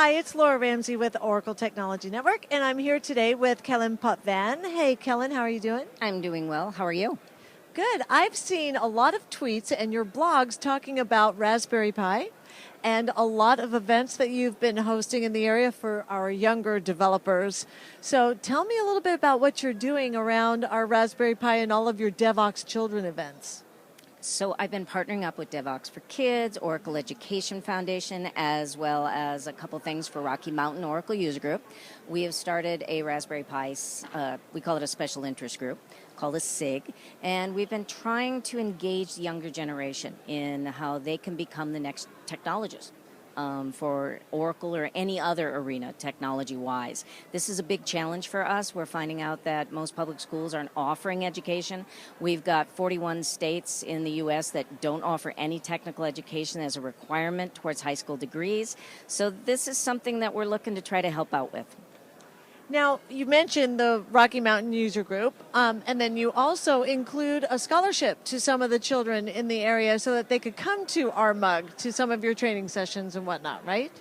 Hi, it's Laura Ramsey with Oracle Technology Network, and I'm here today with Kellyn Van. Hey, Kellyn, how are you doing? I'm doing well. How are you? Good. I've seen a lot of tweets and your blogs talking about Raspberry Pi and a lot of events that you've been hosting in the area for our younger developers. So tell me a little bit about what you're doing around our Raspberry Pi and all of your DevOps Children events. So I've been partnering up with DevOps for Kids, Oracle Education Foundation, as well as a couple things for Rocky Mountain Oracle User Group. We have started a Raspberry Pi, we call it a special interest group, called a SIG, and we've been trying to engage the younger generation in how they can become the next technologists. For Oracle or any other arena, technology-wise. This is a big challenge for us. We're finding out that most public schools aren't offering education. We've got 41 states in the U.S. that don't offer any technical education as a requirement towards high school degrees. So this is something that we're looking to try to help out with. Now, you mentioned the Rocky Mountain User Group, and then you also include a scholarship to some of the children in the area so that they could come to our mug, to some of your training sessions and whatnot, right?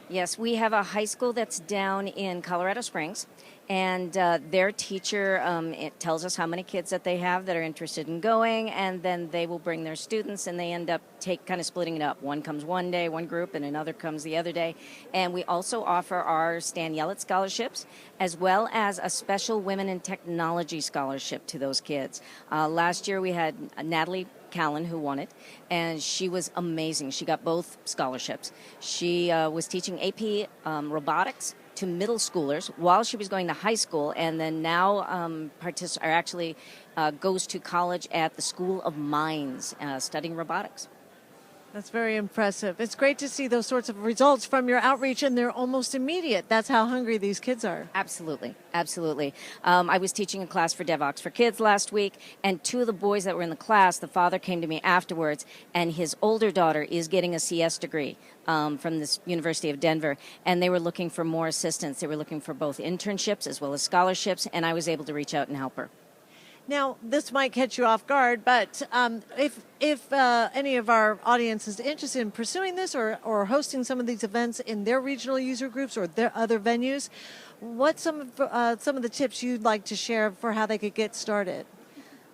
Yes, we have a high school that's down in Colorado Springs, and their teacher it tells us how many kids that they have that are interested in going, and then they will bring their students, and they end up kind of splitting it up. One comes one day, one group, and another comes the other day. And we also offer our Stan Yellett scholarships, as well as a special Women in Technology scholarship to those kids. Last year we had Natalie Kellyn, who won it, and she was amazing. She got both scholarships. She was teaching AP robotics to middle schoolers while she was going to high school, and then now goes to college at the School of Mines studying robotics. That's very impressive. It's great to see those sorts of results from your outreach, and they're almost immediate. That's how hungry these kids are. Absolutely, absolutely. I was teaching a class for DevOps for Kids last week, and two of the boys that were in the class, the father came to me afterwards, and his older daughter is getting a CS degree from this University of Denver, and they were looking for more assistance. They were looking for both internships as well as scholarships, and I was able to reach out and help her. Now, this might catch you off guard, but if any of our audience is interested in pursuing this or hosting some of these events in their regional user groups or their other venues, what's some of the tips you'd like to share for how they could get started?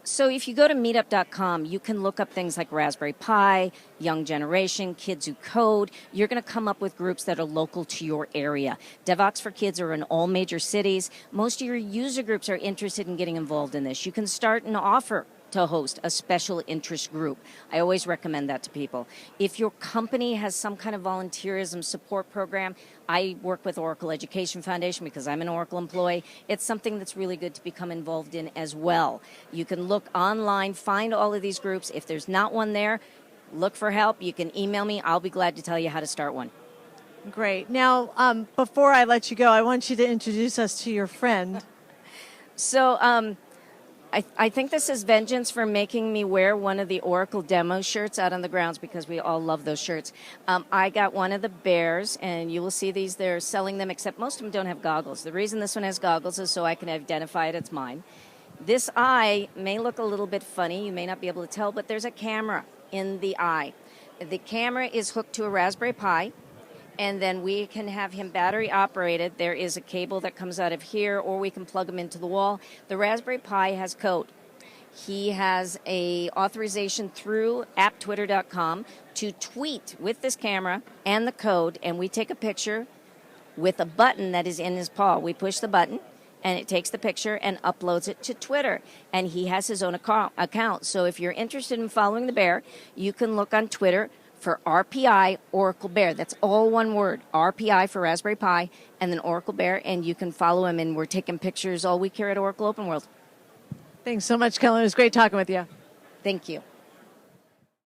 So if you go to meetup.com, you can look up things like Raspberry Pi, Young Generation, Kids Who Code. You're going to come up with groups that are local to your area. DevOps for Kids are in all major cities. Most of your user groups are interested in getting involved in this. You can start an offer to host a special interest group. I always recommend that to people. If your company has some kind of volunteerism support program, I work with Oracle Education Foundation because I'm an Oracle employee. It's something that's really good to become involved in as well. You can look online, find all of these groups. If there's not one there, look for help. You can email me. I'll be glad to tell you how to start one. Great. Now, before I let you go, I want you to introduce us to your friend. So, I think this is vengeance for making me wear one of the Oracle demo shirts out on the grounds because we all love those shirts. I got one of the bears, and you will see these. They're selling them, except most of them don't have goggles. The reason this one has goggles is so I can identify it. It's mine. This eye may look a little bit funny. You may not be able to tell, but there's a camera in the eye. The camera is hooked to a Raspberry Pi, and then we can have him battery operated. There is a cable that comes out of here, or we can plug him into the wall. The Raspberry Pi has code. He has a authorization through apptwitter.com to tweet with this camera and the code, and we take a picture with a button that is in his paw. We push the button, and it takes the picture and uploads it to Twitter. And he has his own account. So if you're interested in following the bear, you can look on Twitter for RPI Oracle Bear. That's all one word, RPI for Raspberry Pi, and then Oracle Bear, and you can follow him, and we're taking pictures all week here at Oracle Open World. Thanks so much, Kellyn. It was great talking with you. Thank you.